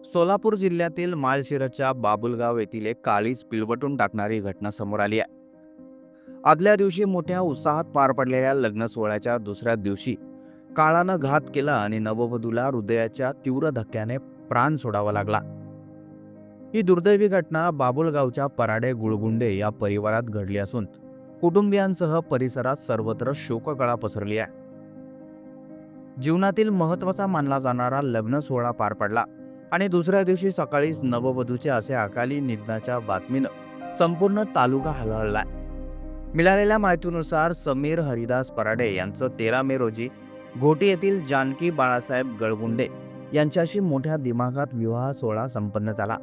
सोलापूर जिल्ह्यातील माळशिरसच्या बाबुलगाव येथील एक काळीज पिळवटून टाकणारी घटना समोर आली आहे. आदल्या दिवशी मोठ्या उत्साहात पार पडलेल्या लग्न सोहळ्याच्या दुसऱ्या दिवशी काळानं घात केला आणि नववधूला हृदयाच्या तीव्र धक्क्याने प्राण सोडावा लागला. ही दुर्दैवी घटना बाबुलगावच्या पराडे गुळगुंडे या परिवारात घडली असून कुटुंबियांसह परिसरात सर्वत्र शोककळा पसरली आहे. जीवनातील महत्त्वाचा मानला जाणारा लग्न सोहळा पार पडला आणि दुसऱ्या दिवशी सकाळीच नववधूच्या असे अकाली निधनाच्या बातमीनं संपूर्ण तालुका हळहळलाय. मिळालेल्या माहितीनुसार समीर हरिदास पराडे यांचं 13 मे रोजी घोटी येथील जानकी बाळासाहेब गळगुंडे यांच्याशी मोठ्या दिमागात विवाह सोहळा संपन्न झाला.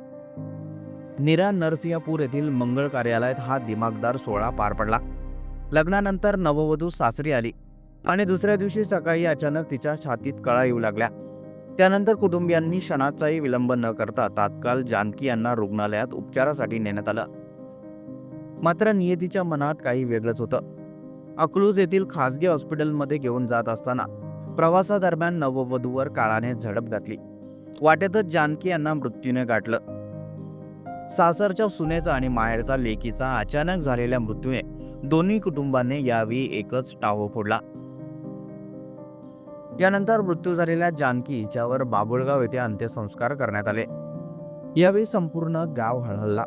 नीरा नरसिंहपूर येथील मंगळ कार्यालयात हा दिमागदार सोहळा पार पडला. लग्नानंतर नववधू सासरी आली आणि दुसऱ्या दिवशी सकाळी अचानक तिच्या छातीत कळा येऊ लागल्या. त्यानंतर कुटुंबियांनी क्षणाचाही विलंब न करता तात्काळ जानकी यांना रुग्णालयात उपचारासाठी नेण्यात आलं. मात्र नियतीच्या मनात काही वेगळंच होतं. अकलूज येथील खासगी हॉस्पिटलमध्ये घेऊन जात असताना प्रवासादरम्यान नववधूवर काळाने झडप घातली. वाटेतच जानकी यांना मृत्यूने गाठलं. सासरच्या सुनेचा आणि माहेरचा लेकीचा अचानक झालेल्या मृत्यूने दोन्ही कुटुंबांनी यावेळी एकच टाहो फोडला. यानंतर मृत्यू झालेल्या जानकी हिच्यावर बाबुळगाव येथे अंत्यसंस्कार करण्यात आले. यावेळी संपूर्ण गाव हळहळला.